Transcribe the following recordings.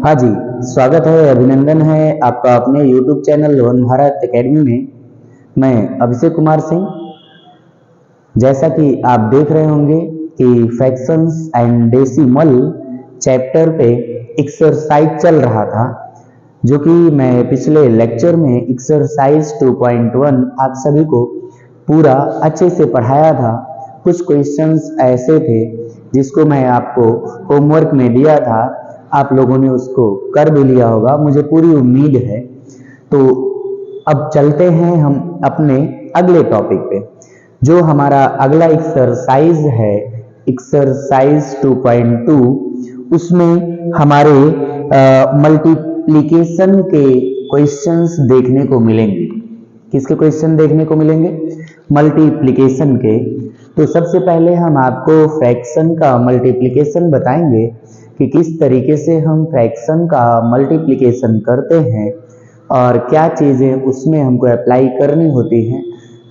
हाँ जी, स्वागत है, अभिनंदन है आपका अपने YouTube channel one Bharat academy में। मैं अभिषेक कुमार सिंह। जैसा कि आप देख रहे होंगे कि फ्रैक्शंस एंड डेसिमल चैप्टर पे एक्सरसाइज चल रहा था, जो कि मैं पिछले लेक्चर में एक्सरसाइज 2.1 आप सभी को पूरा अच्छे से पढ़ाया था। कुछ क्वेश्चंस ऐसे थे जिसको मैं आपको होमवर्क में दिया था, आप लोगों ने उसको कर भी लिया होगा, मुझे पूरी उम्मीद है। तो अब चलते हैं हम अपने अगले टॉपिक पे। जो हमारा अगला एक्सरसाइज है एक्सरसाइज 2.2, उसमें हमारे मल्टीप्लिकेशन के क्वेश्चंस देखने को मिलेंगे। किसके क्वेश्चन देखने को मिलेंगे? मल्टीप्लिकेशन के। तो सबसे पहले हम आपको फ्रैक्शन का मल्टीप्लिकेशन बताएंगे कि किस तरीके से हम फ्रैक्शन का मल्टीप्लिकेशन करते हैं और क्या चीज़ें उसमें हमको अप्लाई करनी होती हैं।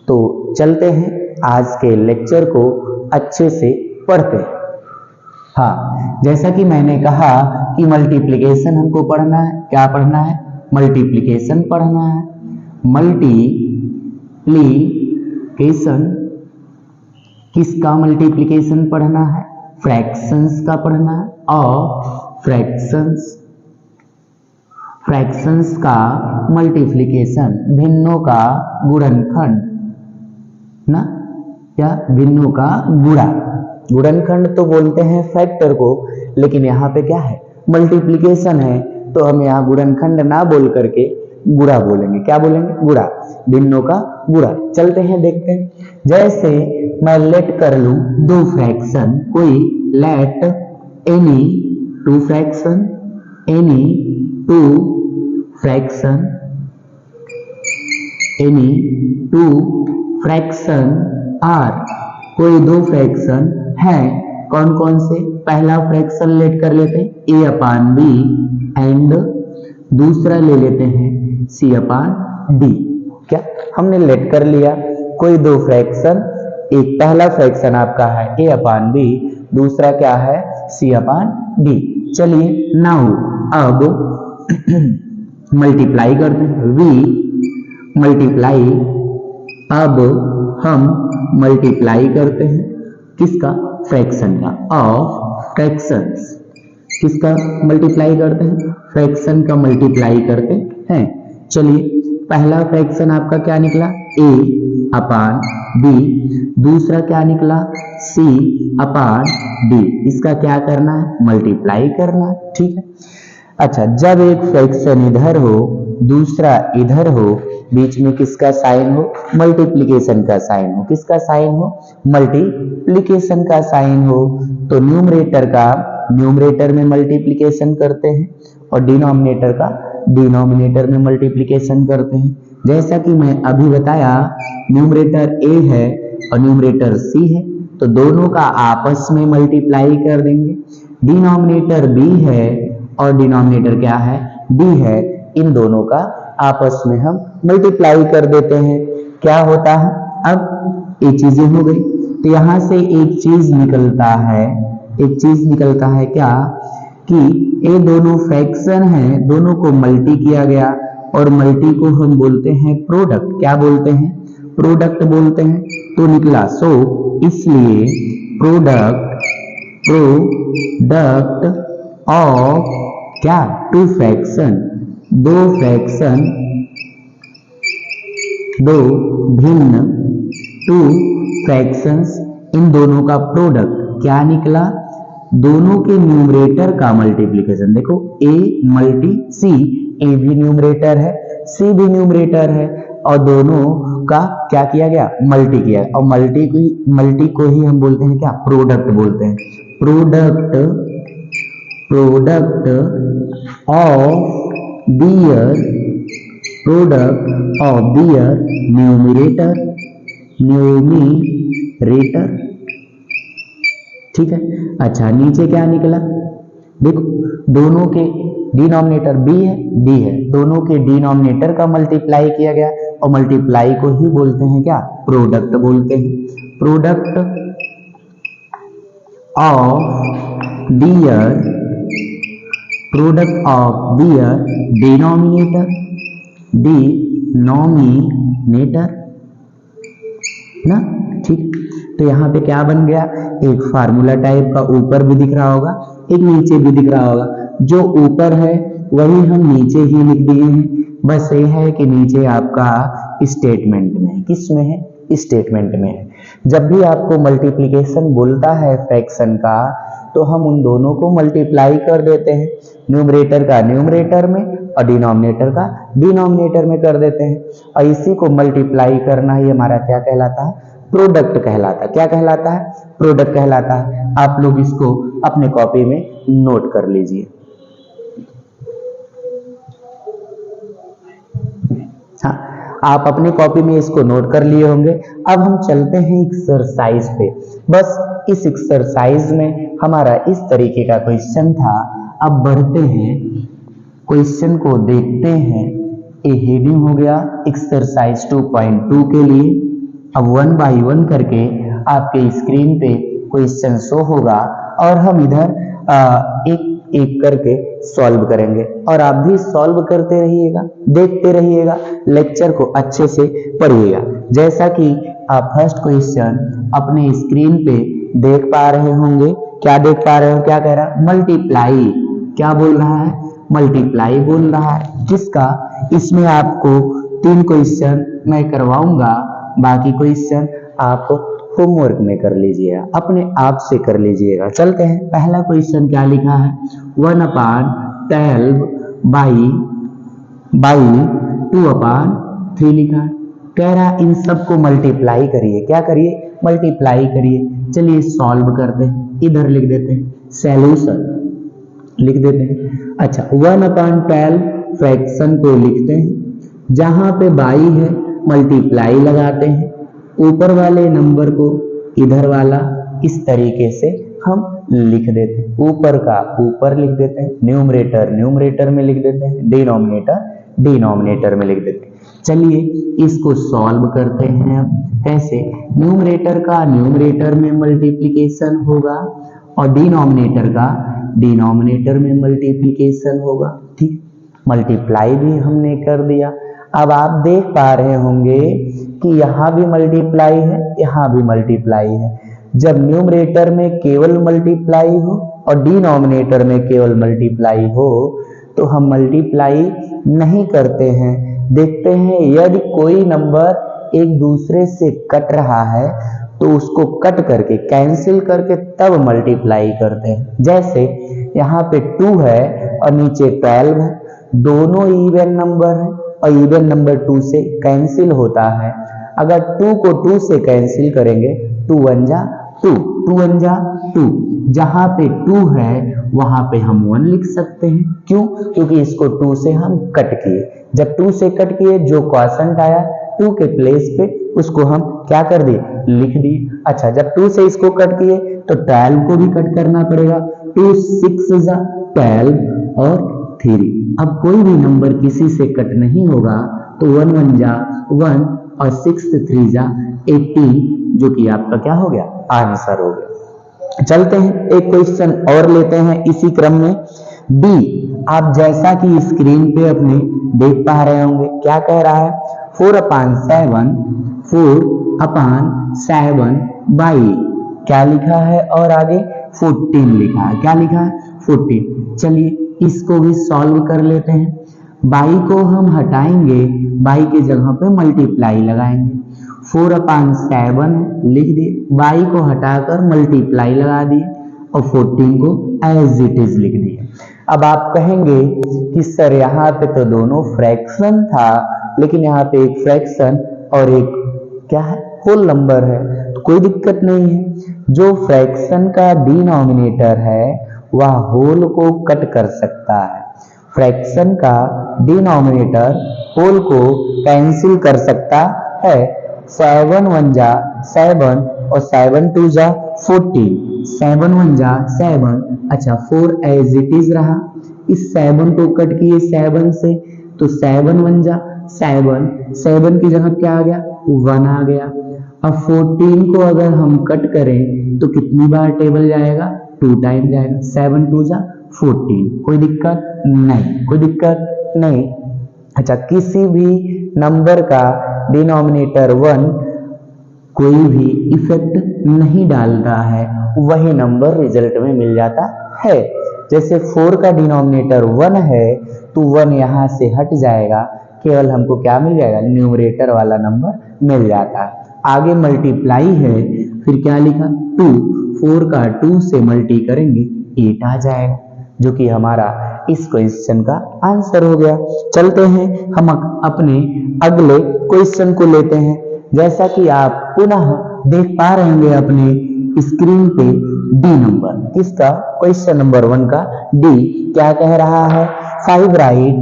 तो चलते हैं आज के लेक्चर को अच्छे से पढ़ते हैं। हाँ, जैसा कि मैंने कहा कि मल्टीप्लिकेशन हमको पढ़ना है। क्या पढ़ना है? मल्टीप्लिकेशन पढ़ना है। मल्टीप्लिकेशन किसका मल्टीप्लिकेशन पढ़ना है? फ्रैक्शंस का पढ़ना है। और फ्रैक्शंस का मल्टीप्लिकेशन, भिन्नों का गुणनखंड ना, या भिन्नों का गुणा। गुणनखंड तो बोलते हैं फैक्टर को, लेकिन यहाँ पे क्या है? मल्टीप्लिकेशन है, तो हम यहाँ गुणनखंड ना बोल करके गुणा बोलेंगे। क्या बोलेंगे? गुणा, भिन्नों का गुणा। चलते हैं, देखते हैं। जैसे मैं लेट कर लूं दो फ्रैक्शन, कोई let any two fraction, any two fraction, any two fraction are, कोई दो फ्रैक्शन है। कौन कौन से? पहला फ्रैक्शन लेट कर लेते हैं a अपान बी एंड दूसरा ले लेते हैं c अपान डी। क्या हमने लेट कर लिया? कोई दो फ्रैक्शन, एक पहला फ्रैक्शन आपका है a अपान बी, दूसरा क्या है? c अपान डी। चलिए नाउ अब मल्टीप्लाई करते हैं। v मल्टीप्लाई, अब हम मल्टीप्लाई करते हैं किसका? फ्रैक्शन का। ऑफ फ्रैक्शंस, किसका मल्टीप्लाई करते हैं? फ्रैक्शन का मल्टीप्लाई करते हैं। चलिए, पहला फ्रैक्शन आपका क्या निकला? a अपान b, दूसरा क्या निकला? c अपान d। इसका क्या करना है? मल्टीप्लाई करना है। ठीक है। अच्छा, जब एक फ्रैक्शन इधर हो दूसरा इधर हो, बीच में किसका साइन हो? मल्टीप्लिकेशन का साइन हो। किसका साइन हो? मल्टीप्लिकेशन का साइन हो। तो न्यूमरेटर में मल्टीप्लिकेशन करते हैं और डिनोमिनेटर का डिनोमिनेटर में मल्टीप्लिकेशन करते हैं। जैसा कि मैं अभी बताया, न्यूमरेटर a है और न्यूमरेटर c है, तो दोनों का आपस में मल्टीप्लाई कर देंगे। डिनोमिनेटर b है और डिनोमिनेटर क्या है? d है। इन दोनों का आपस में हम मल्टीप्लाई कर देते हैं। क्या होता है? अब ये चीजें हो गई, तो यहां से एक चीज निकलता है क्या? कि ये दोनों फ्रैक्शन हैं, दोनों को मल्टी किया गया और मल्टी को हम बोलते हैं प्रोडक्ट। क्या बोलते हैं? प्रोडक्ट बोलते हैं। तो निकला, सो इसलिए प्रोडक्ट ऑफ क्या? टू फ्रैक्शन, दो फ्रैक्शन, दो भिन्न टू फ्रैक्शंस, इन दोनों का प्रोडक्ट क्या निकला? दोनों के न्यूमरेटर का मल्टीप्लिकेशन। देखो, a मल्टी c, a भी न्यूमरेटर है, c भी न्यूमरेटर है, और दोनों का क्या किया गया? मल्टी किया। और मल्टी को ही हम बोलते हैं क्या? प्रोडक्ट बोलते हैं। Product of their numerator. ठीक है। अच्छा, नीचे क्या निकला? देखो, दोनों के डिनोमिनेटर b है, d है, दोनों के डिनोमिनेटर का मल्टीप्लाई किया गया और मल्टीप्लाई को ही बोलते हैं क्या? प्रोडक्ट बोलते हैं। Product of their product of their denominator ना, ठीक। तो यहाँ पे क्या बन गया, एक फार्मूला टाइप का ऊपर भी दिख रहा होगा, एक नीचे भी दिख रहा होगा। जो ऊपर है वही हम नीचे ही लिख दिए हैं, बस ये है कि नीचे आपका स्टेटमेंट में है। किस में है, स्टेटमेंट में है। जब भी आपको मल्टीप्लिकेशन बोलता है फ्रैक्शन का, तो हम उन दोनों को मल्टीप्लाई कर देते हैं, न्यूमरेटर का न्यूमरेटर में और डिनोमिनेटर का डिनोमिनेटर में कर देते हैं। और इसी को मल्टीप्लाई करना ही हमारा क्या कहलाता है, प्रोडक्ट कहलाता है। क्या कहलाता है, प्रोडक्ट कहलाता है। आप लोग इसको अपने कॉपी में नोट कर लीजिए। हाँ, आप अपनी कॉपी में इसको नोट कर लिए होंगे। अब हम चलते हैं एक्सरसाइज पे। बस इस एक्सरसाइज में हमारा इस तरीके का क्वेश्चन था। अब बढ़ते हैं क्वेश्चन को देखते हैं। ए हेडिंग हो गया एक्सरसाइज 2.2 के लिए। अब 1 बाय 1 करके आपके स्क्रीन पे क्वेश्चन शो होगा और हम इधर एक एक करके सॉल्व करेंगे और आप भी सॉल्व करते रहिएगा, देखते रहिएगा, लेक्चर को अच्छे से पढ़िएगा। जैसा कि आप फर्स्ट क्वेश्चन अपने स्क्रीन पे देख पा रहे होंगे। क्या देख पा रहे हो, क्या कह रहा है, मल्टीप्लाई। क्या बोल रहा है, मल्टीप्लाई बोल रहा है। किसका, इसमें आपको 3 क्वेश्चन मैं करवाऊंगा, बाकी क्वेश्चन आप होमवर्क में कर लीजिएगा, अपने आप से कर लीजिएगा। चलते हैं, पहला क्वेश्चन क्या लिखा है, 1/12 बाई 2/3 लिखा है। कह रहा है इन सबको मल्टीप्लाई करिए। क्या करिए, मल्टीप्लाई करिए। चलिए सॉल्व करते हैं, इधर लिख देते हैं, सॉल्यूशन लिख देते हैं। अच्छा, 1/12 फ्रैक्शन को लिखते हैं, जहां पे बाई है मल्टीप्लाई लगाते हैं, ऊपर वाले नंबर को इधर वाला इस तरीके से हम लिख देते हैं। ऊपर का ऊपर लिख देते हैं, न्यूमरेटर न्यूमरेटर में लिख देते हैं, डिनोमिनेटर डिनोमिनेटर में लिख देते हैं। चलिए इसको सॉल्व करते हैं। कैसे, न्यूमरेटर का न्यूमरेटर में मल्टीप्लिकेशन होगा और डिनोमिनेटर का डिनोमिनेटर में मल्टीप्लिकेशन होगा। ठीक, मल्टीप्लाई भी हमने कर दिया। अब आप देख पा रहे होंगे कि यहाँ भी मल्टीप्लाई है, यहाँ भी मल्टीप्लाई है। जब न्यूमरेटर में केवल मल्टीप्लाई हो और डिनोमिनेटर में केवल मल्टीप्लाई हो तो हम मल्टीप्लाई नहीं करते हैं। देखते हैं यदि कोई नंबर एक दूसरे से कट रहा है तो उसको कट करके कैंसिल करके तब मल्टीप्लाई करते हैं। जैसे यहाँ पे 2 है और नीचे 12 है, दोनों इवन नंबर है और इवन नंबर 2 से कैंसिल होता है। अगर 2 को 2 से कैंसिल करेंगे, 2 1 जा 2, 2 1 जा 2, जहां पे 2 है वहां पे हम 1 लिख सकते हैं। क्यों, क्योंकि इसको 2 से हम कट किए। जब 2 से कट किए, जो क्वोशंट आया 2 के प्लेस पे उसको हम क्या कर दिए, लिख दिए। अच्छा, जब 2 से इसको कट किए तो 12 को भी कट करना पड़ेगा। 2 6 जा 12 और 3। अब कोई भी नंबर किसी से कट नहीं होगा तो 1 1 जा 1 और 6 3 जा 18, जो कि आपका क्या हो गया, आंसर हो गया। चलते हैं एक क्वेश्चन और लेते हैं इसी क्रम में। बी, आप जैसा कि स्क्रीन पे अपने देख पा रहे होंगे, क्या कह रहा है, 4/7 बाई क्या लिखा है और आगे 14 लिखा है। क्या लिखा है, 14। चलिए इसको भी सॉल्व कर लेते हैं। बाई को हम हटाएंगे, बाई के जगह पे मल्टीप्लाई लगाएंगे। 4/7 लिख दिए, बाई को हटाकर मल्टीप्लाई लगा दिए और 14 को एज इट इज लिख दिए। अब आप कहेंगे कि सर यहाँ पे तो दोनों फ्रैक्शन था, लेकिन यहाँ पे एक फ्रैक्शन और एक क्या है, होल नंबर है, तो कोई दिक्कत नहीं है। जो फ्रैक्शन का डिनोमिनेटर है वह होल को कट कर सकता है। फ्रैक्शन का डिनोमिनेटर होल को कैंसिल कर सकता है। 7 1 जा 7 और 7 2 जा 14, 7 1 जा 7। अच्छा, 4 एज इट इज रहा, इस 7 को कट किए 7 से, तो 7 1 जा 7, 7 की जगह क्या आ गया, 1 आ गया। अब 14 को अगर हम कट करें तो कितनी बार टेबल जाएगा, 2 टाइम जाएगा। 7 2 जा 14। कोई दिक्कत नहीं, कोई दिक्कत नहीं। अच्छा, किसी भी नंबर का डिनोमिनेटर 1 कोई भी इफेक्ट नहीं डालता है, वही नंबर रिजल्ट में मिल जाता है। जैसे 4 का डिनोमिनेटर 1 है तो 1 यहाँ से हट जाएगा, केवल हमको क्या मिल जाएगा, न्यूमरेटर वाला नंबर मिल जाता है। आगे मल्टीप्लाई है, फिर क्या लिखा 2, 4 का 2 से मल्टी करेंगे 8 आ जाएगा, जो कि हमारा इस क्वेश्चन का आंसर हो गया। चलते हैं हम अपने अगले क्वेश्चन को लेते हैं। जैसा कि आप पुनः देख पा रहे होंगे अपने स्क्रीन पे डी नंबर, किसका, क्वेश्चन नंबर 1 का डी क्या कह रहा है, 5 राइट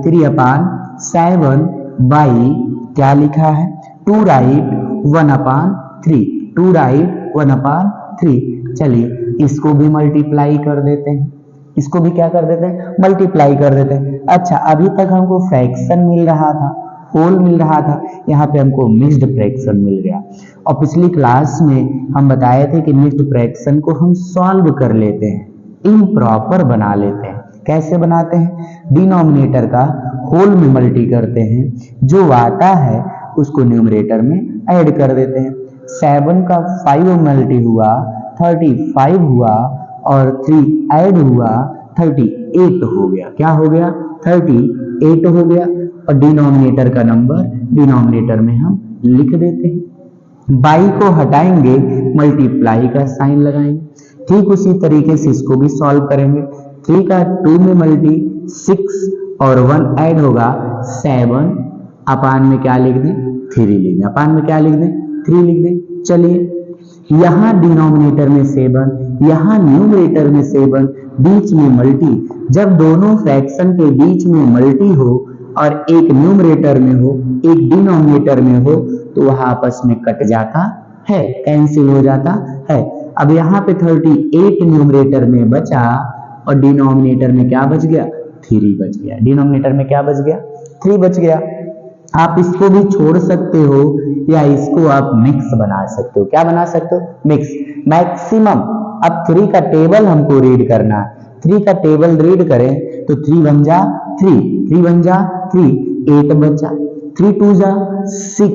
3/7 बाई क्या लिखा है 2 राइट 1/3, 2 राइट 1/3। चलिए इसको भी मल्टीप्लाई कर देते हैं, इसको भी क्या कर देते हैं, मल्टीप्लाई कर देते हैं। अच्छा, अभी तक हमको फ्रैक्शन मिल रहा था, होल मिल रहा था, यहाँ पे हमको मिक्स्ड फ्रैक्शन मिल गया। और पिछली क्लास में हम बताए थे कि मिक्स्ड फ्रैक्शन को हम सॉल्व कर लेते हैं, इम्प्रॉपर बना लेते हैं। कैसे बनाते हैं, डिनोमिनेटर का होल में मल्टी करते हैं, जो आता है उसको न्यूमरेटर में ऐड कर देते हैं। 7 का 5 मल्टी हुआ 35 हुआ, और 3 ऐड हुआ 38 हो गया। क्या हो गया, 38 हो गया। और डिनोमिनेटर का नंबर डिनोमिनेटर में हम लिख देते हैं, बाई को हटाएंगे, मल्टीप्लाई का साइन लगाएंगे। ठीक उसी तरीके से इसको भी सॉल्व करेंगे। 3 का 2 में मल्टी 6 और 1 ऐड होगा 7, अपान में क्या लिख दें 3 लिख दें, अपान में क्या लिख दें 3 लिख दें। चलिए यहाँ डिनोमिनेटर में 7, यहाँ न्यूमरेटर में 7, बीच में मल्टी। जब दोनों फ्रैक्शन के बीच में मल्टी हो और एक न्यूमरेटर में हो एक डिनोमिनेटर में हो तो वह आपस में कट जाता है, कैंसिल हो जाता है। अब यहाँ पे 38 न्यूमरेटर में बचा और डिनोमिनेटर में क्या बच गया, 3 बच गया। डिनोमिनेटर में क्या बच गया, 3 बच गया। आप इसको भी छोड़ सकते हो या इसको आप मिक्स बना सकते हो। क्या बना सकते हो, मिक्स, मैक्सिमम। अब 3 का टेबल हमको रीड करना है, 3 का टेबल रीड करें तो 3 1 जा 3, 3 1 जा 3, 8 बचा, 3 2 जा 6,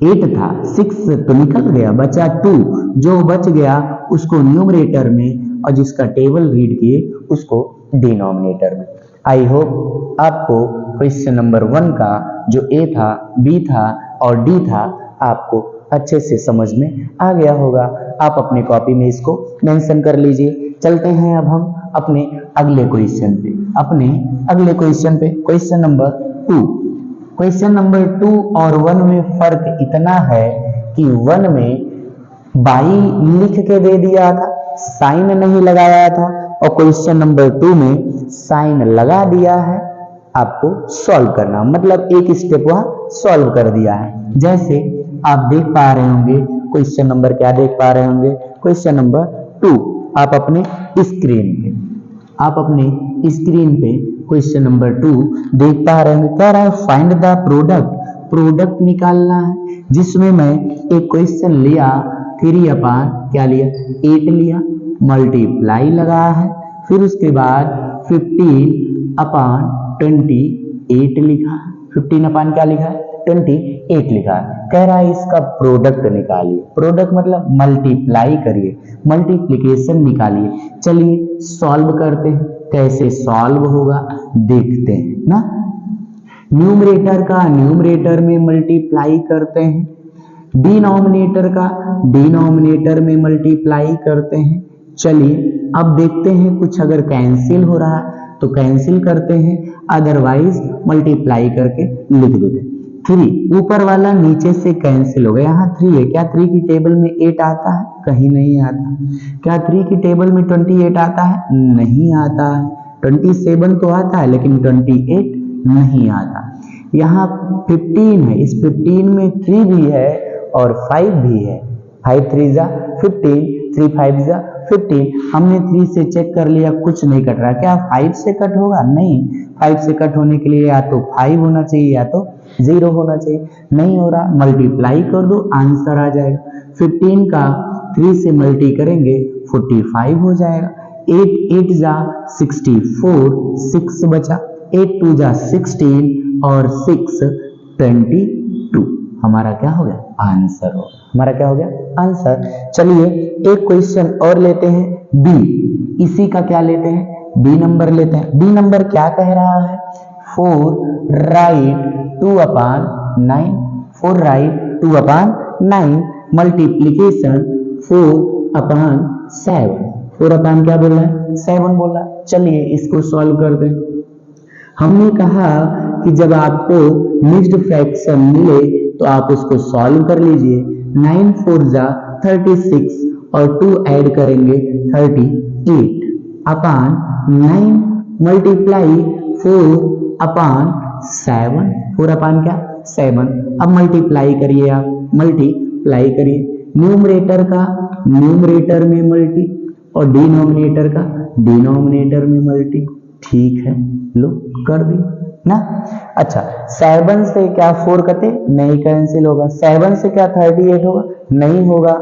8 था 6 तो निकल गया, बचा 2, जो बच गया उसको न्यूमरेटर में और जिसका टेबल रीड किए उसको डिनोमिनेटर में। आई होप आपको क्वेश्चन नंबर 1 का जो ए था, बी था और डी था आपको अच्छे से समझ में आ गया होगा। आप अपने कॉपी में इसको मेंशन कर लीजिए। चलते हैं अब हम अपने अगले क्वेश्चन पे, अपने अगले क्वेश्चन पे, क्वेश्चन नंबर 2। क्वेश्चन नंबर 2 और 1 में फर्क इतना है कि 1 में बाई लिख के दे दिया था, साइन नहीं लगाया था, और क्वेश्चन नंबर 2 में साइन लगा दिया है। आपको सॉल्व करना, मतलब एक स्टेप वहां सॉल्व कर दिया है। जैसे आप देख पा रहे होंगे क्वेश्चन नंबर, क्या देख पा रहे होंगे, क्वेश्चन नंबर 2 आप अपने स्क्रीन पे, आप अपने स्क्रीन पे क्वेश्चन नंबर 2 देख पा रहे होंगे। कह रहा है फाइंड द प्रोडक्ट, प्रोडक्ट निकालना है, जिसमें मैं एक क्वेश्चन लिया 3 अपान क्या लिया 8 लिया, मल्टीप्लाई लगा है, फिर उसके बाद 15 अपान 28 लिखा है, 15 अपान क्या लिखा है 28 लिखा है। कह रहा है इसका प्रोडक्ट निकालिए, प्रोडक्ट मतलब मल्टीप्लाई करिए, मल्टीप्लिकेशन निकालिए। चलिए सॉल्व करते हैं, कैसे सॉल्व होगा देखते हैं ना। न्यूमरेटर का न्यूमरेटर में मल्टीप्लाई करते हैं, डिनोमिनेटर का डिनोमिनेटर में मल्टीप्लाई करते हैं। चलिए अब देखते हैं कुछ अगर कैंसिल हो रहा है तो कैंसिल करते हैं, अदरवाइज मल्टीप्लाई करके लिख देते हैं। 3 ऊपर वाला नीचे से कैंसिल हो गया, यहाँ 3 है, क्या 3 की टेबल में 8 आता है, कहीं नहीं आता। क्या 3 की टेबल में 28 आता है, नहीं आता है। 27 तो आता है लेकिन 28 नहीं आता। यहाँ 15 है, इस 15 में 3 भी है और 5 भी है, 5 3 जा 15, 3 5 जा 15। हमने 3 से चेक कर लिया, कुछ नहीं कट रहा। क्या 5 से कट होगा, नहीं, 5 से कट होने के लिए या तो 5 होना चाहिए या तो 0 होना चाहिए, नहीं हो रहा। मल्टीप्लाई कर दो, आंसर आ जाएगा। 15 का 3 से मल्टी करेंगे 45 हो जाएगा। 8 8 जा 64, 6 बचा, 8 2 जा 16 और 6 22। हमारा क्या हो गया? आंसर हो। हमारा क्या हो गया? आंसर। चलिए एक क्वेश्चन और लेते हैं, बी। इसी का क्या लेते हैं? बी नंबर लेते हैं। बी नंबर क्या कह रहा है? 4 राइट 2/9, 4 राइट 2/9 मल्टीप्लीकेशन 4/7। 4 क्या बोल रहा है? 7 बोल रहा है। चलिए इसको सॉल्व कर दें। हमने कहा कि जब आपको मिक्स्ड फ्रैक्शन मिले तो आप उसको सॉल्व कर लीजिए। 9 4 जा 36 और 2 ऐड करेंगे 38 अपान 9 मल्टीप्लाई 4/7। 4 क्या? 7। अब मल्टीप्लाई करिए, आप मल्टीप्लाई करिए, न्यूमरेटर का न्यूमरेटर में मल्टी और डिनोमिनेटर का डिनोमिनेटर में मल्टी। ठीक है, लो कर दी ना। अच्छा 7 से क्या 4 कटे? नहीं कैंसिल होगा। 7 से क्या 38 होगा? नहीं होगा।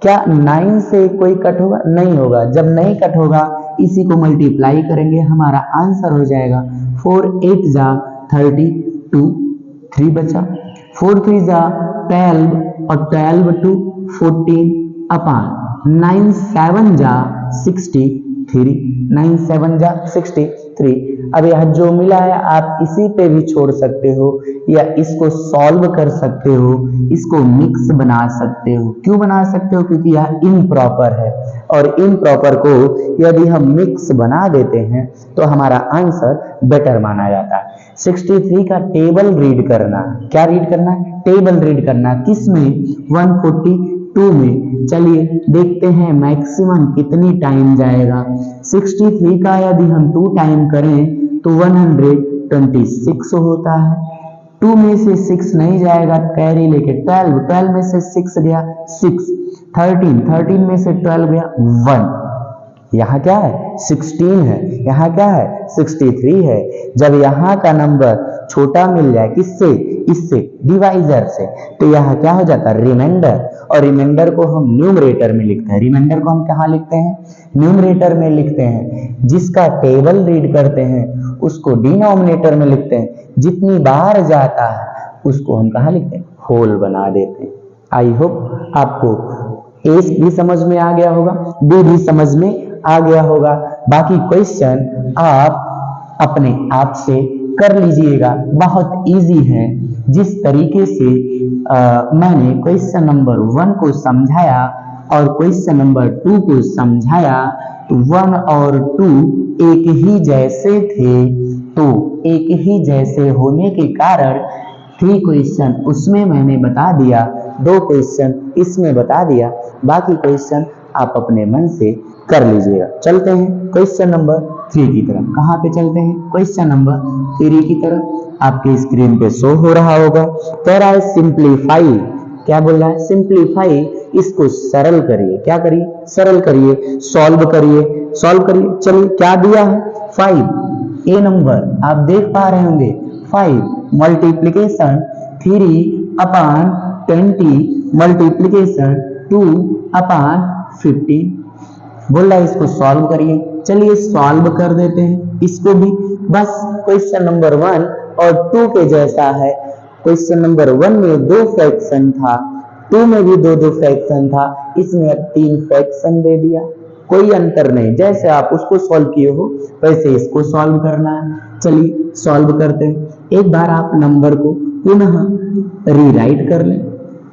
क्या 9 से कोई कट होगा? नहीं होगा। जब नहीं कट होगा इसी को मल्टीप्लाई करेंगे, हमारा आंसर हो जाएगा 4 8 जा 32, 3 बचा, 4 3 जा 12 और 12 2 14 अपान 9 7 जा 63, 9 7 जा 63। अब यह जो मिला है आप इसी पे भी छोड़ सकते हो या इसको सॉल्व कर सकते हो, इसको मिक्स बना सकते हो। क्यों बना सकते हो? क्योंकि यह इम्प्रॉपर है और इम्प्रॉपर को यदि हम मिक्स बना देते हैं तो हमारा आंसर बेटर माना जाता है। 63 का टेबल रीड करना। क्या रीड करना? टेबल रीड करना। किसमें? 142 में। चलिए देखते हैं मैक्सिमम कितनी टाइम जाएगा। 63 का यदि हम 2 टाइम करें तो 126 होता है। 2 में से 6 नहीं जाएगा, कैरी लेके 12, 12 में से 6 गया 6, 13, 13 में से 12 गया 1। यहाँ क्या है? 16 है। यहाँ क्या है? 63 है। जब यहाँ का नंबर छोटा मिल जाए किससे? इससे, डिवाइजर से, तो यहाँ क्या हो जाता है? रिमाइंडर। और रिमाइंडर को हम न्यूमरेटर में लिखते हैं। रिमाइंडर को हम कहाँ लिखते हैं? न्यूमरेटर में लिखते हैं। जिसका टेबल रीड करते हैं उसको डिनोमिनेटर में लिखते हैं। जितनी बार जाता है उसको हम कहाँ लिखते हैं? होल बना देते हैं। आई होप आपको ए भी समझ में आ गया होगा, बी भी समझ में आ गया होगा। बाकी क्वेश्चन आप अपने आप से कर लीजिएगा, बहुत इजी है। जिस तरीके से मैंने क्वेश्चन नंबर 1 को समझाया और क्वेश्चन नंबर 2 को समझाया तो 1 और 2 एक ही जैसे थे, तो एक ही जैसे होने के कारण 3 क्वेश्चन उसमें मैंने बता दिया, 2 क्वेश्चन इसमें बता दिया। बाकी क्वेश्चन आप अपने मन से कर लीजिएगा। चलते हैं क्वेश्चन नंबर 3 की तरफ। कहाँ पे चलते हैं? क्वेश्चन नंबर 3 की तरफ। आपके स्क्रीन पे शो हो रहा होगा। कह रहा है सिंप्लीफाई। क्या बोल रहा है? सिंप्लीफाई। इसको सरल करिए। क्या करिए? सरल करिए, सॉल्व करिए, सॉल्व करिए। चलिए क्या दिया है? 5। ए नंबर आप देख पा रहे होंगे 5 मल्टीप्लीकेशन 3/20 मल्टीप्लीकेशन 2/15 बोल रहा है इसको सॉल्व करिए। चलिए सॉल्व कर देते हैं इसको भी। बस क्वेश्चन नंबर 1 और 2 के जैसा है। क्वेश्चन नंबर 1 में 2 फ्रैक्शन था, 2 में भी 2 फ्रैक्शन था, इसमें अब 3 फ्रैक्शन दे दिया। कोई अंतर नहीं, जैसे आप उसको सॉल्व किए हो वैसे इसको सॉल्व करना है। चलिए सॉल्व करते हैं। एक बार आप नंबर को पुनः रीराइट कर लें।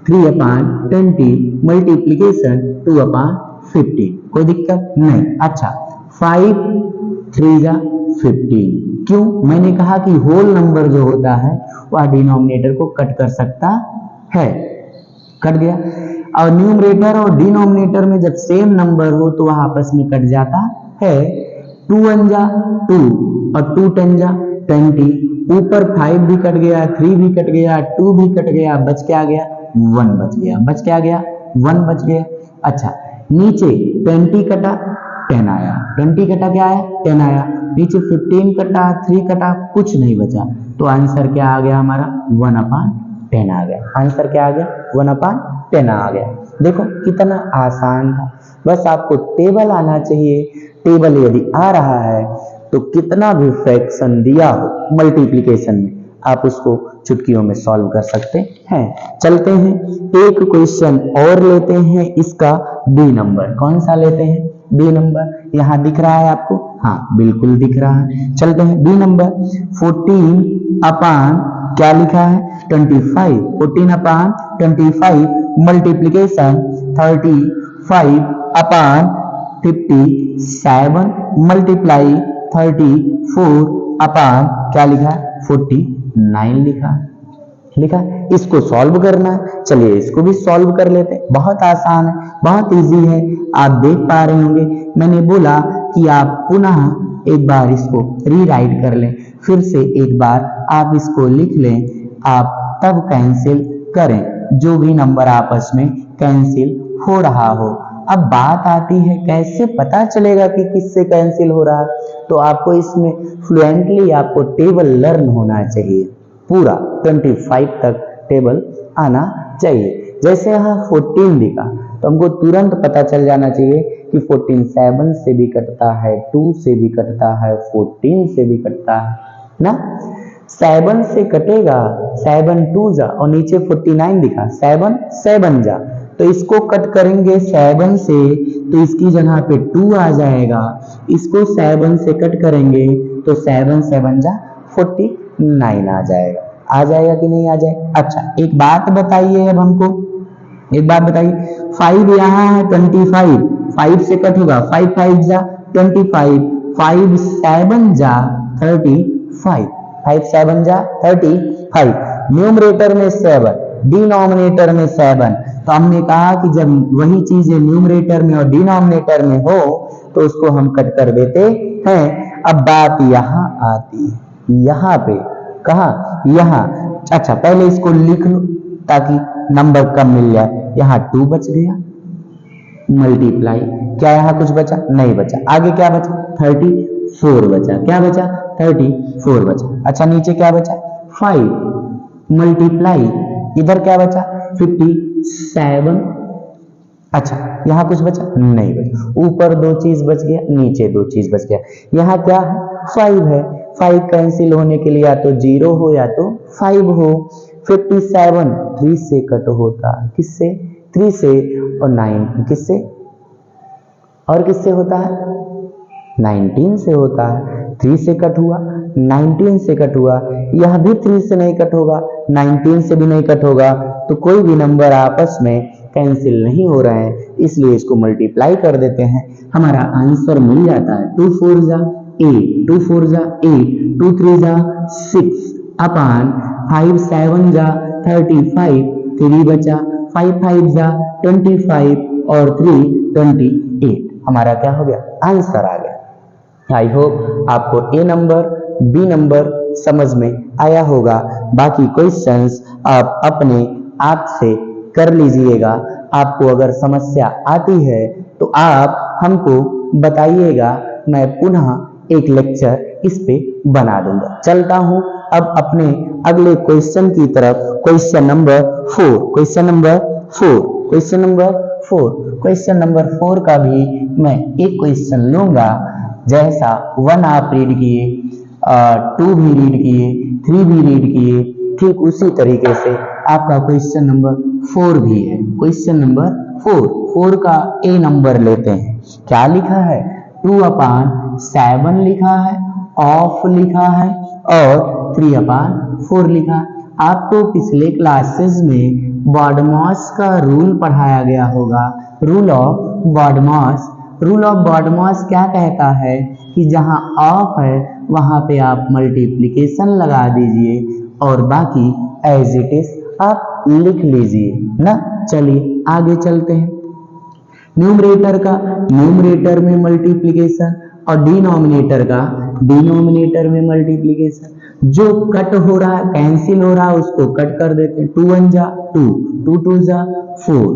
3/20 मल्टीप्लीकेशन 2/15। कोई दिक्कत नहीं। अच्छा 5 3 जा 15। क्यों? मैंने कहा कि होल नंबर जो होता है वह डिनोमिनेटर को कट कर सकता है। कट गया। और न्यूमरेटर और डिनोमिनेटर में जब सेम नंबर हो तो वह आपस में कट जाता है। 2 1 जा 2 और 2 10 जा 20। ऊपर 5 भी कट गया, 3 भी कट गया, 2 भी कट गया, बच क्या गया? 1 बच गया। बच क्या गया? 1 बच गया। अच्छा नीचे 20 कटा 10 आया, 20 कटा क्या आया? 10 आया। नीचे 15 कटा, 3 कटा, कुछ नहीं बचा। तो आंसर क्या आ गया हमारा? 1/10 आ गया। आंसर क्या आ गया? 1/10 आ गया। देखो कितना आसान था, बस आपको टेबल आना चाहिए। टेबल यदि आ रहा है तो कितना भी फ्रैक्शन दिया हो मल्टीप्लिकेशन में आप उसको चुटकियों में सॉल्व कर सकते हैं। चलते हैं एक क्वेश्चन और लेते हैं, इसका बी नंबर। कौन सा लेते हैं? B number. यहाँ दिख रहा है आपको? हाँ बिल्कुल दिख रहा है। चलते हैं बी नंबर। 14 अपान क्या लिखा है? 25। 14 अपान 25 मल्टीप्लीकेशन 35 अपान 57 मल्टीप्लाई 34 अपान क्या लिखा है? 49 लिखा। इसको सॉल्व करना है। चलिए इसको भी सॉल्व कर लेते हैं। बहुत आसान है, बहुत इजी है। आप देख पा रहे होंगे, मैंने बोला कि आप पुनः एक बार इसको रीराइट कर लें, फिर से एक बार आप इसको लिख लें, आप तब कैंसिल करें जो भी नंबर आपस में कैंसिल हो रहा हो। अब बात आती है कैसे पता चलेगा कि किससे कैंसिल हो रहा है? तो आपको इसमें फ्लुएंटली आपको टेबल लर्न होना चाहिए, पूरा 25 तक टेबल आना चाहिए। जैसे यहाँ 14 दिखा तो हमको तुरंत पता चल जाना चाहिए कि 14 7 से भी कटता है, 2 से भी कटता है, 14 से भी कटता है ना। 7 से कटेगा, 7 2 जा, और नीचे 49 दिखा, 7 7 जा, तो इसको कट करेंगे 7 से तो इसकी जगह पे 2 आ जाएगा। इसको 7 से कट करेंगे तो 7 7 जा 49 आ जाएगा। आ जाएगा कि नहीं आ जाएगा? अच्छा एक बात बताइए, अब हमको एक बात बताइए, 5 यहाँ है 25, 5 से कट होगा, 5 5 जा 25, 5 7 जा 35, 5 7 जा 35, न्यूमरेटर में 7, डिनोमिनेटर में 7। तो हमने कहा कि जब वही चीजें न्यूमरेटर में और डिनोमिनेटर में हो तो उसको हम कट कर देते हैं। अब बात यहाँ आती है, यहाँ पे कहा? यहाँ। अच्छा पहले इसको लिख लो ताकि नंबर कम मिल जाए। यहाँ 2 बच गया, मल्टीप्लाई, क्या यहाँ कुछ बचा? नहीं बचा। आगे क्या बचा? 34 बचा। क्या बचा? 34 बचा। अच्छा नीचे क्या बचा? 5 मल्टीप्लाई, इधर क्या बचा? 57। अच्छा यहाँ कुछ बचा? नहीं बचा। ऊपर 2 चीज बच गया, नीचे 2 चीज बच गया। यहाँ क्या है? 5 है। 5 कैंसिल होने के लिए या तो 0 हो या तो 5 हो। 57 3 से कट होता, किससे? 3 से, और 9 किससे? और किससे होता है? 19 से होता है। 3 से कट हुआ, 19 से कट हुआ, यह भी 3 से नहीं कट होगा, 19 से भी नहीं कट होगा, तो कोई भी नंबर आपस में कैंसिल नहीं हो रहे हैं, इसलिए इसको मल्टीप्लाई कर देते हैं। हमारा आंसर मिल जाता है 2 4 जा 8, 2 4 जा 8, 2 3 जा 6 अपान 5 7 जा 35, 3 बचा, 5 5 जा 25 और 3 28। हमारा क्या हो गया? आंसर आ गया। आई होप आपको ए नंबर बी नंबर समझ में आया होगा। बाकी क्वेश्चंस आप अपने आप से कर लीजिएगा। आपको अगर समस्या आती है तो आप हमको बताइएगा, मैं पुनः एक लेक्चर इस पे बना दूंगा। चलता हूं अब अपने अगले क्वेश्चन की तरफ। Question number 4, question number 4, question number 4, question number 4 का भी मैं एक क्वेश्चन लूंगा। जैसा 1 आप रीड किए, 2 भी रीड किए, 3 भी रीड किए, ठीक उसी तरीके से आपका क्वेश्चन नंबर 4 भी है। क्वेश्चन नंबर 4 का ए नंबर लेते हैं। क्या लिखा है? 2 अपान 7 लिखा है, ऑफ लिखा है और 3 अपान 4 लिखा है। आपको पिछले क्लासेस में बॉडमॉस का रूल पढ़ाया गया होगा, rule of BODMAS. Rule of BODMAS क्या कहता है कि जहां ऑफ है वहां पे आप मल्टीप्लिकेशन लगा दीजिए और बाकी एज इट इज आप लिख लीजिए ना। चलिए आगे चलते हैं। न्यूमरेटर का न्यूमरेटर में मल्टीप्लिकेशन और डिनोमिनेटर का डिनोमिनेटर में मल्टीप्लिकेशन। जो कट हो रहा है, कैंसिल हो रहा है, उसको कट कर देते हैं। 2 1 जा 2, 2 2 जा 4,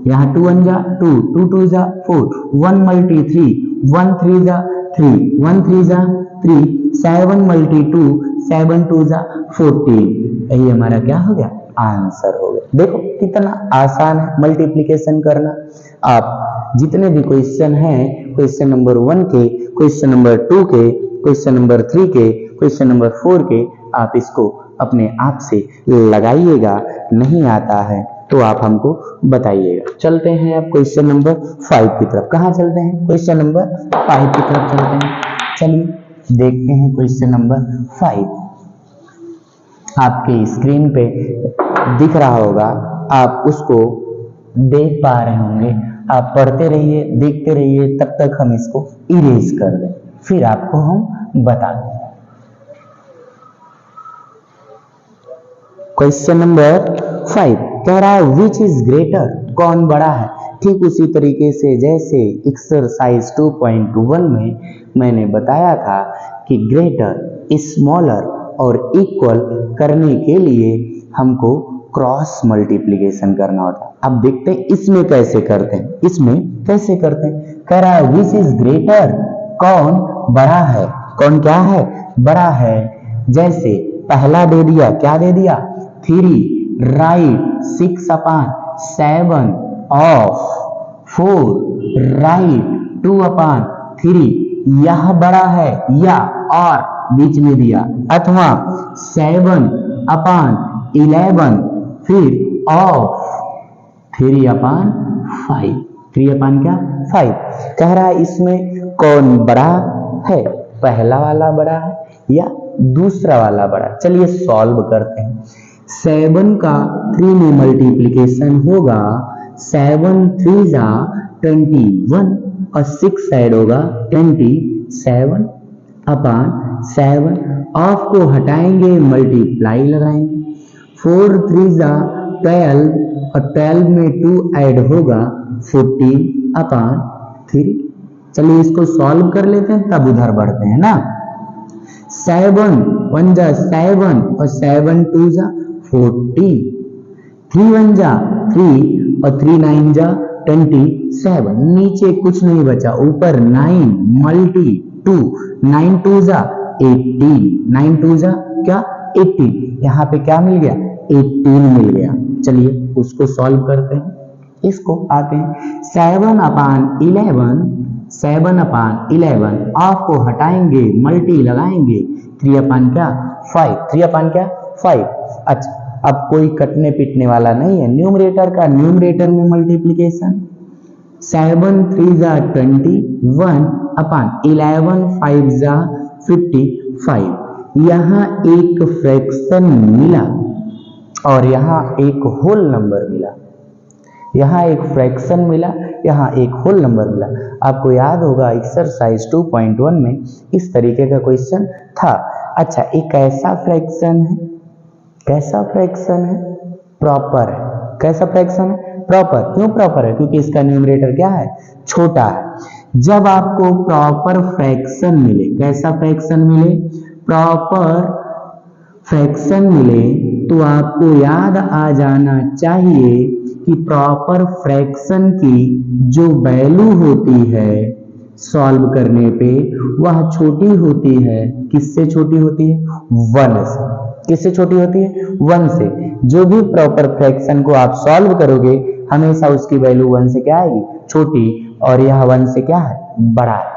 यहाँ 2 1 जा 2, 2 2 जा 4, 1 मल्टी 3, 1 3 जा 3, 1 3 जा 3, 7 मल्टी 2, 7 2 जा 14। यही हमारा क्या हो गया? आंसर हो गया। देखो कितना आसान है मल्टीप्लिकेशन करना। आप जितने भी क्वेश्चन हैं, क्वेश्चन नंबर 1 के, क्वेश्चन नंबर 2 के, क्वेश्चन नंबर 3 के, क्वेश्चन नंबर 4 के, आप इसको अपने आप से लगाइएगा। नहीं आता है तो आप हमको बताइएगा। चलते हैं अब क्वेश्चन नंबर 5 की तरफ। कहाँ चलते हैं? क्वेश्चन नंबर 5 की तरफ चलते हैं। चलिए देखते हैं क्वेश्चन नंबर 5। आपके स्क्रीन पे दिख रहा होगा, आप उसको देख पा रहे होंगे। आप पढ़ते रहिए, देखते रहिए, तब तक हम इसको इरेज कर दें, फिर आपको हम बता दें। क्वेश्चन नंबर 5 कह रहा है विच इज ग्रेटर, कौन बड़ा है। ठीक उसी तरीके से जैसे एक्सरसाइज 2.1 में मैंने बताया था कि ग्रेटर, स्मॉलर और इक्वल करने के लिए हमको क्रॉस मल्टीप्लिकेशन करना होता है। अब देखते हैं इसमें कैसे करते हैं। इसमें कैसे करते हैं? कह रहा है विच इज ग्रेटर, कौन बड़ा है। कौन क्या है? बड़ा है। जैसे पहला दे दिया, क्या दे दिया? 3 राइट 6/7 ऑफ 4 राइट 2/3। यह बड़ा है या और बीच में दिया, अथवा 7/11 फिर ऑफ 3/5। 3/5 कह रहा है इसमें कौन बड़ा है, पहला वाला बड़ा है या दूसरा वाला बड़ा। चलिए सॉल्व करते हैं। 7 का 3 में मल्टीप्लिकेशन होगा, 7 3 जा 21 और 6 ऐड होगा 27/7। ऑफ को हटाएंगे, मल्टीप्लाई लगाएंगे, 4 3 जा 12 और 12 में 2 ऐड होगा 14/3। चलिए इसको सॉल्व कर लेते हैं, तब उधर बढ़ते हैं ना। 7 1 जा 7 और 7 2 जा 14, 3 1 जा 3 और 3 9 जा 27। नीचे कुछ नहीं बचा, ऊपर 9 मल्टी 2, 9 2 जा 18, 9 2 जा क्या 18। यहाँ पे क्या मिल गया? 18 मिल गया। चलिए उसको सॉल्व करते हैं। इसको आते हैं 7/11 ऑफ को हटाएंगे, मल्टी लगाएंगे, 3/5। अच्छा अब कोई कटने पिटने वाला नहीं है। न्यूमरेटर का न्यूमरेटर में मल्टीप्लिकेशन, 7 3 जा 21/11 5 जा 55। यहाँ एक फ्रैक्शन मिला और यहाँ एक होल नंबर मिला। यहाँ एक फ्रैक्शन मिला, यहाँ एक होल नंबर मिला। आपको याद होगा एक्सरसाइज 2.1 में इस तरीके का क्वेश्चन था। अच्छा एक ऐसा फ्रैक्शन है, कैसा फ्रैक्शन है? प्रॉपर है। कैसा फ्रैक्शन है? प्रॉपर। क्यों प्रॉपर है? क्योंकि इसका न्यूमरेटर क्या है? छोटा है। जब आपको प्रॉपर फ्रैक्शन मिले, कैसा फ्रैक्शन मिले? प्रॉपर फ्रैक्शन मिले, तो आपको याद आ जाना चाहिए कि प्रॉपर फ्रैक्शन की जो वैल्यू होती है सॉल्व करने पे, वह छोटी होती है। किससे छोटी होती है? 1 से। किससे छोटी होती है? 1 से। जो भी प्रॉपर फ्रैक्शन को आप सॉल्व करोगे, हमेशा उसकी वैल्यू 1 से क्या आएगी? छोटी। और यह 1 से क्या है? बड़ा है।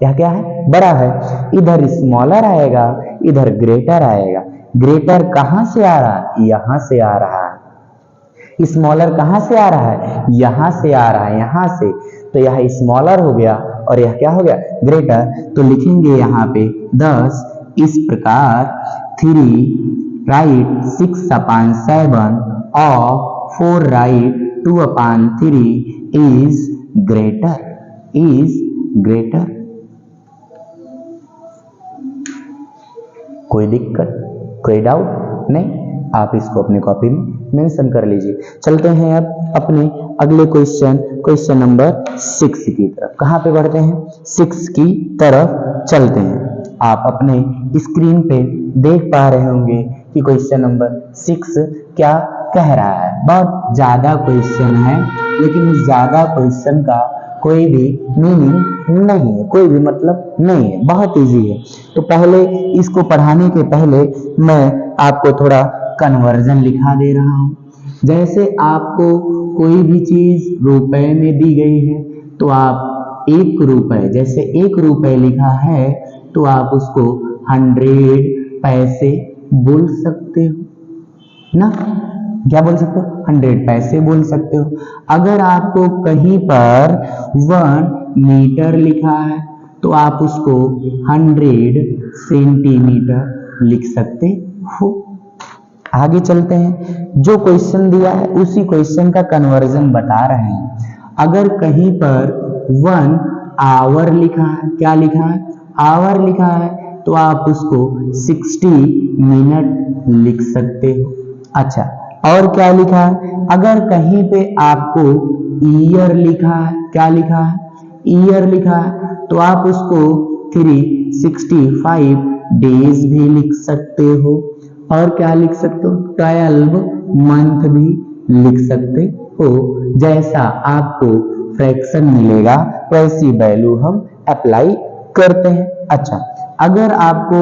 यह क्या है? बड़ा है। इधर स्मॉलर आएगा, इधर ग्रेटर आएगा। ग्रेटर कहां से आ रहा है? यहां से आ रहा है। स्मॉलर कहां से आ रहा है? यहां से आ रहा है, यहां से। तो यह स्मॉलर हो गया और यह क्या हो गया? ग्रेटर। तो लिखेंगे यहाँ पे 10 इस प्रकार, 3 राइट 6/7 और 4 राइट 2/3 इज ग्रेटर। कोई दिक्कत, कोई डाउट नहीं? आप इसको अपनी कॉपी में मेंशन कर लीजिए। चलते हैं अब अपने अगले क्वेश्चन नंबर 6 की तरफ। कहाँ पे बढ़ते हैं? 6 की तरफ चलते हैं। आप अपने स्क्रीन पे देख पा रहे होंगे कि क्वेश्चन नंबर 6 क्या कह रहा है। बहुत ज्यादा क्वेश्चन है, लेकिन उस ज्यादा क्वेश्चन का कोई भी मीनिंग नहीं है, कोई भी मतलब नहीं है, बहुत इजी है। तो पहले इसको पढ़ाने के पहले मैं आपको थोड़ा कन्वर्जन लिखा दे रहा हूं। जैसे आपको कोई भी चीज रुपए में दी गई है तो आप 1 रुपए, जैसे 1 रुपए लिखा है तो आप उसको 100 पैसे बोल सकते हो ना, क्या बोल सकते हो, 100 पैसे बोल सकते हो। अगर आपको कहीं पर 1 मीटर लिखा है तो आप उसको 100 सेंटीमीटर लिख सकते हो। आगे चलते हैं, जो क्वेश्चन दिया है उसी क्वेश्चन का कन्वर्जन बता रहे हैं। अगर कहीं पर 1 आवर लिखा है, क्या लिखा है, आवर लिखा है, तो आप उसको 60 मिनट लिख सकते हो। अच्छा, और क्या लिखा है, अगर कहीं पे आपको ईयर लिखा है, क्या लिखा है, ईयर लिखा है, तो आप उसको 365 डेज भी लिख सकते हो। और क्या लिख सकते हो, 12 मंथ भी लिख सकते हो। जैसा आपको फ्रैक्शन मिलेगा वैसी वैल्यू हम अप्लाई करते हैं। अच्छा, अगर आपको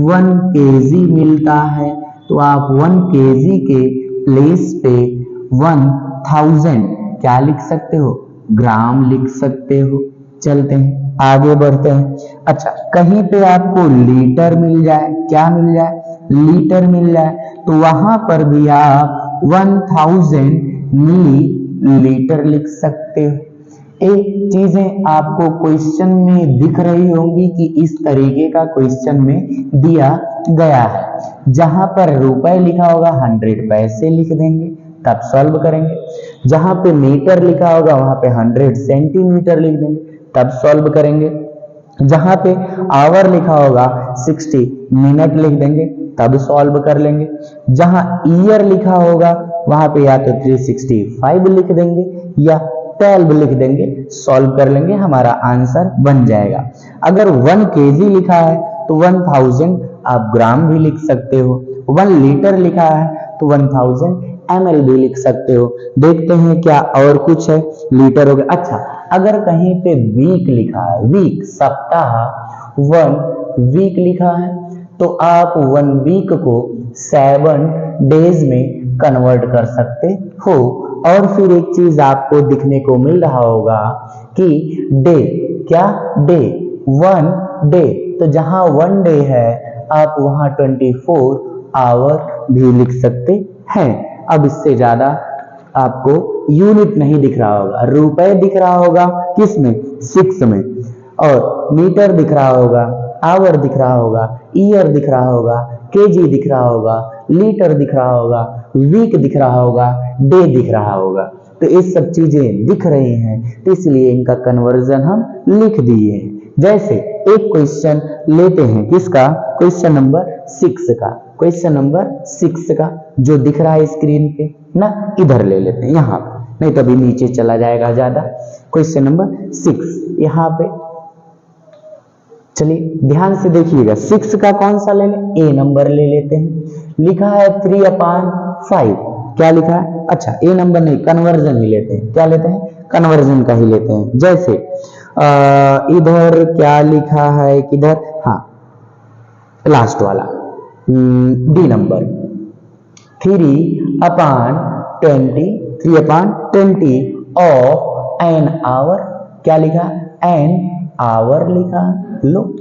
1 kg मिलता है तो आप 1 kg के प्लेस पे 1000 क्या लिख सकते हो, ग्राम लिख सकते हो। चलते हैं, आगे बढ़ते हैं। अच्छा, कहीं पे आपको लीटर मिल जाए, क्या मिल जाए, लीटर मिल जाए, तो वहां पर भी आप 1000 मिली लीटर लिख सकते हो। एक चीजें आपको क्वेश्चन में दिख रही होंगी कि इस तरीके का क्वेश्चन में दिया गया है। जहां पर रुपए लिखा होगा 100 पैसे लिख देंगे, तब सॉल्व करेंगे। जहां पे मीटर लिखा होगा वहां पे 100 सेंटीमीटर लिख देंगे, तब सॉल्व करेंगे। जहां पे आवर लिखा होगा 60 मिनट लिख देंगे, तब सॉल्व कर लेंगे। जहां ईयर लिखा होगा वहां पे या तो 365 लिख देंगे या 12 लिख देंगे, सॉल्व कर लेंगे, हमारा आंसर बन जाएगा। अगर 1 kg लिखा है तो 1000 आप ग्राम भी लिख सकते हो। 1 लीटर लिखा है तो 1000 ml भी लिख सकते हो। देखते हैं क्या और कुछ है, लीटर हो गया। अच्छा, अगर कहीं पे वीक लिखा है, वीक सप्ताह, 1 वीक लिखा है तो आप 1 वीक को 7 डेज में कन्वर्ट कर सकते हो। और फिर एक चीज आपको दिखने को मिल रहा होगा कि डे, क्या डे, 1 डे, तो जहां 1 डे है आप वहां 24 आवर भी लिख सकते हैं। अब इससे ज्यादा आपको यूनिट नहीं दिख रहा होगा, रुपए दिख रहा होगा किसमें, 6 में, और मीटर दिख रहा होगा, आवर दिख रहा होगा, ईयर दिख रहा होगा, केजी दिख रहा होगा, लीटर दिख रहा होगा, वीक दिख रहा होगा, डे दिख रहा होगा। तो ये सब चीजें दिख रही हैं, तो इसलिए इनका कन्वर्जन हम लिख दिए हैं। जैसे एक क्वेश्चन लेते हैं, किसका, क्वेश्चन नंबर 6 का, क्वेश्चन नंबर 6 का जो दिख रहा है स्क्रीन पे ना, इधर ले लेते हैं, यहाँ, नहीं तो अभी नीचे चला जाएगा ज्यादा। क्वेश्चन नंबर 6 यहाँ पे, चलिए ध्यान से देखिएगा। 6 का कौन सा ले लें, ए नंबर ले लेते हैं। लिखा है 3/5, क्या लिखा है, अच्छा ए नंबर नहीं, कन्वर्जन ही लेते हैं, क्या लेते हैं, कन्वर्जन का ही लेते हैं। जैसे इधर क्या लिखा है, किधर, हाँ लास्ट वाला, D number, 3/20 of an hour, क्या लिखा, एन आवर लिखा लो।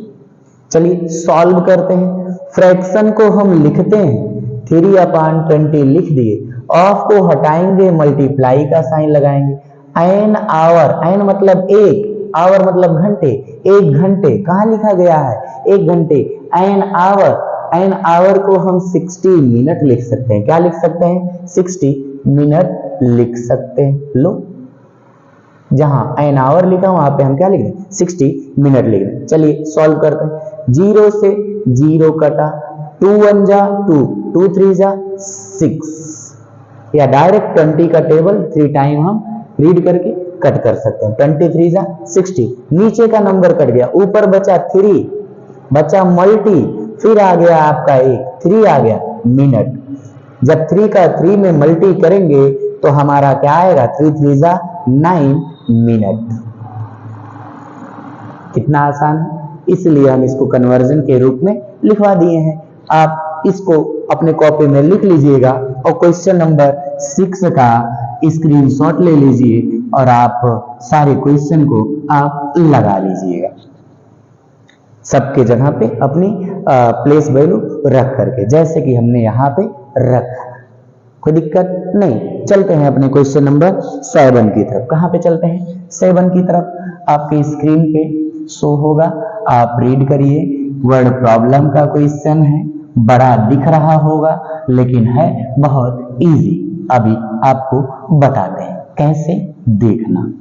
चलिए सॉल्व करते हैं। फ्रैक्शन को हम लिखते हैं 3/20 लिख दिए, ऑफ को हटाएंगे, मल्टीप्लाई का साइन लगाएंगे। एन आवर, एन मतलब 1, आवर मतलब घंटे, 1 घंटे कहाँ लिखा गया है, 1 घंटे, एन आवर, एन आवर को हम 60 मिनट लिख सकते हैं, क्या लिख सकते हैं, 60 मिनट लिख सकते हैं। लो, जहां एन आवर लिखा वहां पे हम क्या लिख दें, 60 मिनट लिख दें। चलिए सॉल्व करते हैं। 0 से 0 कटा, 2 1 जा 2, 2 3 जा 6, या डायरेक्ट 20 का टेबल 3 टाइम हम रीड करके कट कर सकते हैं। 23 जा 60, नीचे का नंबर कट गया, ऊपर बचा 3, बचा मल्टी, फिर आ गया आपका 1, 3 आ गया मिनट। जब 3 का 3 में मल्टी करेंगे तो हमारा क्या आएगा, 3 3 जा 9 मिनट। कितना आसान है, इसलिए हम इसको कन्वर्जन के रूप में लिखवा दिए हैं। आप इसको अपने कॉपी में लिख लीजिएगा और क्वेश्चन नंबर 6 का स्क्रीनशॉट ले लीजिए और आप सारे क्वेश्चन को आप लगा लीजिएगा सबके जगह पे अपनी प्लेस वैल्यू रख करके, जैसे कि हमने यहाँ पे रखा। कोई दिक्कत नहीं। चलते हैं अपने क्वेश्चन नंबर 7 की तरफ। कहाँ पे चलते हैं? 7 की तरफ। आपके स्क्रीन पे शो होगा, आप रीड करिए। वर्ड प्रॉब्लम का क्वेश्चन है, बड़ा दिख रहा होगा लेकिन है बहुत इजी। अभी आपको बताते हैं कैसे देखना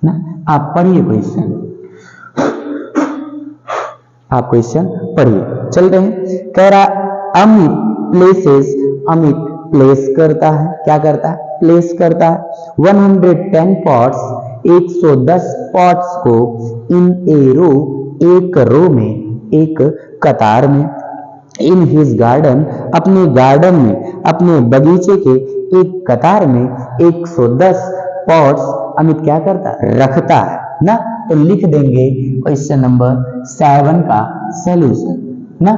ना। आप पढ़िए क्वेश्चन, आप क्वेश्चन पढ़िए। चलते हैं। कह रहा अमित प्लेस करता है। क्या करता है? प्लेस करता है 110 पॉट्स, 110 पॉट्स को इन ए रो, एक रो में, एक कतार में, इन हिज गार्डन, अपने गार्डन में, अपने बगीचे के एक कतार में 110 पॉट्स अमित क्या करता है? रखता है ना। तो लिख देंगे क्वेश्चन नंबर 7 का सॉल्यूशन ना।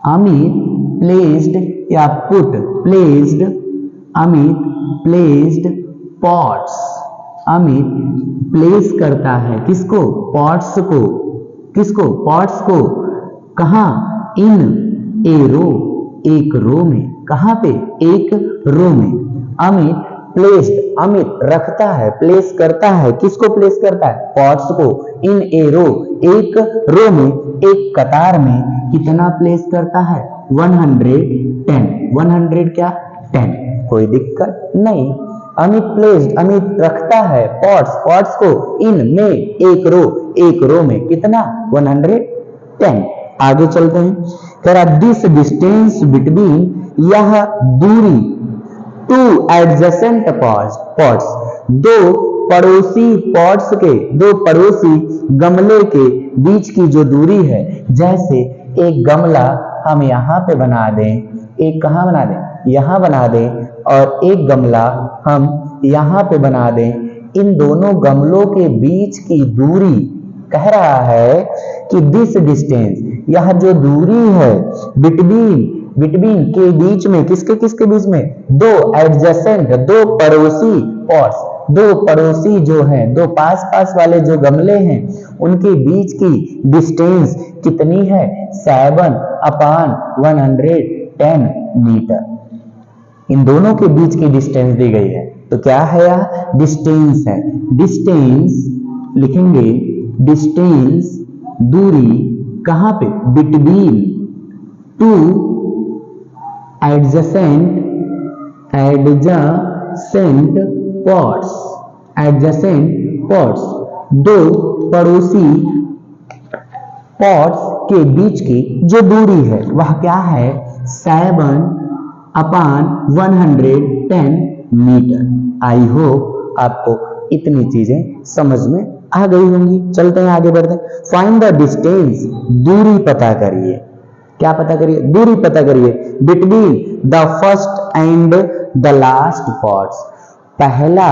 अमित प्लेस्ड या put, placed, Amit placed pots, Amit place करता है किसको? पॉट्स को। किसको? पॉट्स को। कहाँ? इन ए रो, एक रो में। कहाँ पे? एक रो में। अमित प्लेस्ड, अमित रखता है, प्लेस करता है। किसको प्लेस करता है? पॉट्स को। इन ए रो, एक रो में, एक कतार में। कितना प्लेस करता है? 110। 100 क्या? 10। कोई दिक्कत नहीं। अमित प्लेस्ड, अमित रखता है पॉट्स को इन में, एक रो में। कितना? 110। आगे चलते हैं। कह रहा दिस डिस्टेंस बिटवीन, यह दूरी, टू एडजेसेंट पॉट्स, दो पड़ोसी पॉट्स के, दो पड़ोसी गमले के बीच की जो दूरी है। जैसे एक गमला हम यहाँ पे बना दें, एक कहाँ बना दें? यहाँ बना दें, और एक गमला हम यहाँ पे बना दें। इन दोनों गमलों के बीच की दूरी, कह रहा है कि दिस डिस्टेंस, यह जो दूरी है, बिटवीन के बीच में, किसके बीच में? दो एडजेसेंट, दो पड़ोसी पॉट्स, दो पड़ोसी जो हैं, दो पास वाले जो गमले हैं, उनके बीच की डिस्टेंस कितनी है? 7/110 मीटर। इन दोनों के बीच की डिस्टेंस दी गई है। तो क्या है? यह डिस्टेंस है। डिस्टेंस लिखेंगे, डिस्टेंस दूरी, कहां पे? बिटवीन टू एडजेसेंट पॉट्स, दो पड़ोसी पॉट्स के बीच की जो दूरी है वह क्या है? 7/110 मीटर। आई होप आपको इतनी चीजें समझ में आ गई होंगी। चलते हैं आगे बढ़ते हैं। फाइंड द डिस्टेंस, दूरी पता करिए। क्या पता करिए? दूरी पता करिए। Between the first and the last pots, पहला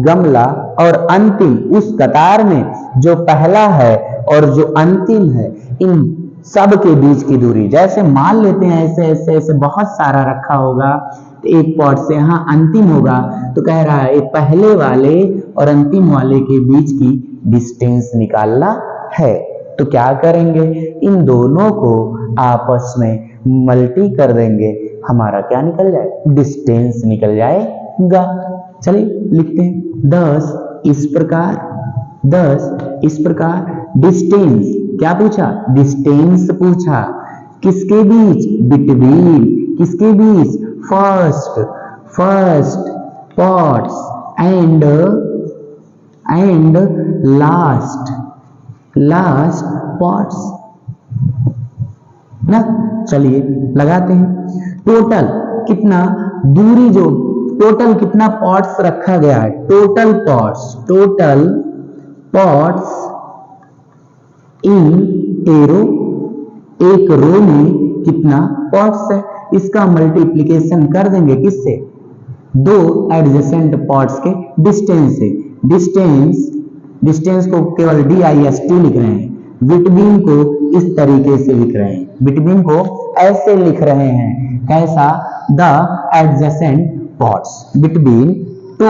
गमला और अंतिम, उस कतार में जो पहला है और जो अंतिम है, इन सब के बीच की दूरी। जैसे मान लेते हैं ऐसे बहुत सारा रखा होगा, तो एक पॉट से यहाँ अंतिम होगा, तो कह रहा है पहले वाले और अंतिम वाले के बीच की डिस्टेंस निकालना है। तो क्या करेंगे? इन दोनों को आपस में मल्टी कर देंगे, हमारा क्या निकल जाए? डिस्टेंस निकल जाएगा। चलिए लिखते हैं 10 इस प्रकार डिस्टेंस। क्या पूछा? डिस्टेंस पूछा। किसके बीच? बिटवीन। किसके बीच? First pots and last pots ना। चलिए लगाते हैं। टोटल कितना दूरी, जो टोटल कितना पॉट्स रखा गया है? टोटल पॉट्स इन एरो, एक रो में कितना पॉट्स है? इसका मल्टीप्लिकेशन कर देंगे किससे? दो एडजेसेंट पॉट्स के डिस्टेंस से। डिस्टेंस को केवल DIST लिख रहे हैं, बिटवीन को इस तरीके से लिख रहे हैं, बिटवीन को ऐसे लिख रहे हैं, कैसा? The adjacent pots, between two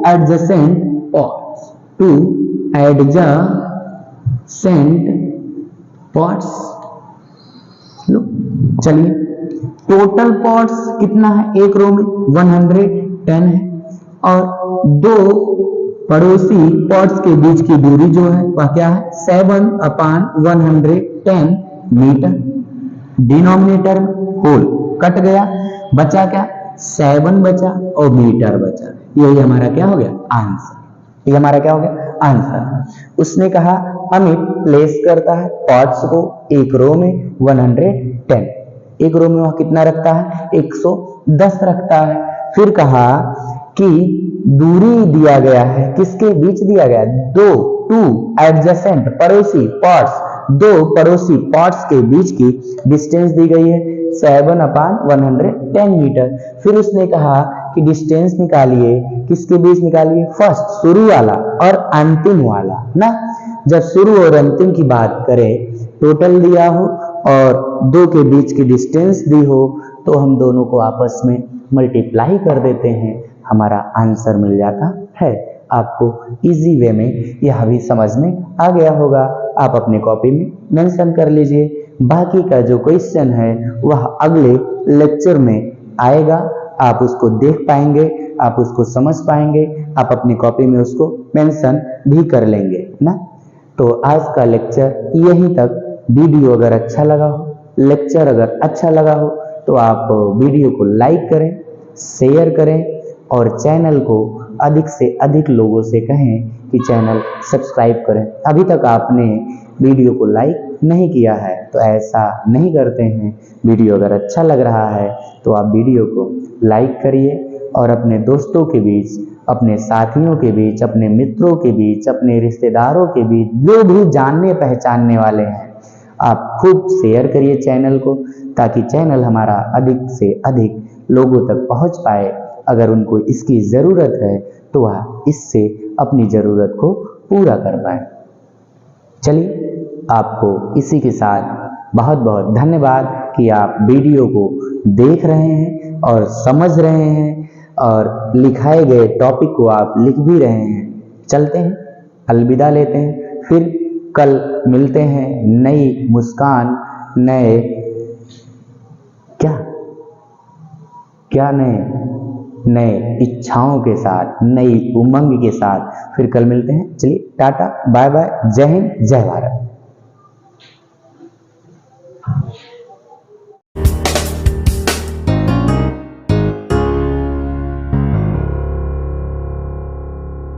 adjacent pots, two adjacent pots. लो चलिए, टोटल पॉट्स कितना है? एक रो में 110 है, और दो पड़ोसी पॉट्स के बीच की दूरी जो है वह क्या है? 7/110 मीटर। डिनोमिनेटर होल कट गया, बचा क्या? 7 बचा और मीटर बचा। यही हमारा क्या हो गया? आंसर। ये हमारा क्या हो गया? आंसर। उसने कहा अमित प्लेस करता है पॉट्स को एक रो में 110, एक रो में वह कितना रखता है? 110 रखता है। फिर कहा कि दूरी दिया गया है, किसके बीच दिया गया? टू एडजेसेंट पड़ोसी पॉट्स, दो पड़ोसी पॉट्स के बीच की डिस्टेंस दी गई है 7/110 मीटर। फिर उसने कहा कि डिस्टेंस निकालिए, किसके बीच निकालिए? फर्स्ट शुरू वाला और अंतिम वाला ना। जब शुरू और अंतिम की बात करें, टोटल दिया हो और दो के बीच की डिस्टेंस दी हो, तो हम दोनों को आपस में मल्टीप्लाई कर देते हैं, हमारा आंसर मिल जाता है। आपको इजी वे में यह भी समझ में आ गया होगा। आप अपने कॉपी में मेंशन कर लीजिए। बाकी का जो क्वेश्चन है वह अगले लेक्चर में आएगा, आप उसको देख पाएंगे, आप उसको समझ पाएंगे, आप अपनी कॉपी में उसको मेंशन भी कर लेंगे ना। तो आज का लेक्चर यहीं तक। वीडियो अगर अच्छा लगा हो, लेक्चर अगर अच्छा लगा हो, तो आप वीडियो को लाइक करें, शेयर करें और चैनल को अधिक से अधिक लोगों से कहें कि चैनल सब्सक्राइब करें। अभी तक आपने वीडियो को लाइक नहीं किया है तो ऐसा नहीं करते हैं। वीडियो अगर अच्छा लग रहा है तो आप वीडियो को लाइक करिए और अपने दोस्तों के बीच, अपने साथियों के बीच, अपने मित्रों के बीच, अपने रिश्तेदारों के बीच, जो भी जानने पहचानने वाले हैं, आप खूब शेयर करिए चैनल को, ताकि चैनल हमारा अधिक से अधिक लोगों तक पहुंच पाए। अगर उनको इसकी ज़रूरत है तो वह इससे अपनी ज़रूरत को पूरा कर पाए। चलिए, आपको इसी के साथ बहुत बहुत धन्यवाद कि आप वीडियो को देख रहे हैं और समझ रहे हैं और लिखाए गए टॉपिक को आप लिख भी रहे हैं। चलते हैं, अलविदा लेते हैं, फिर कल मिलते हैं नई मुस्कान, नए नए इच्छाओं के साथ, नई उमंग के साथ। फिर कल मिलते हैं। चलिए, टाटा, बाय बाय, जय हिंद, जय भारत।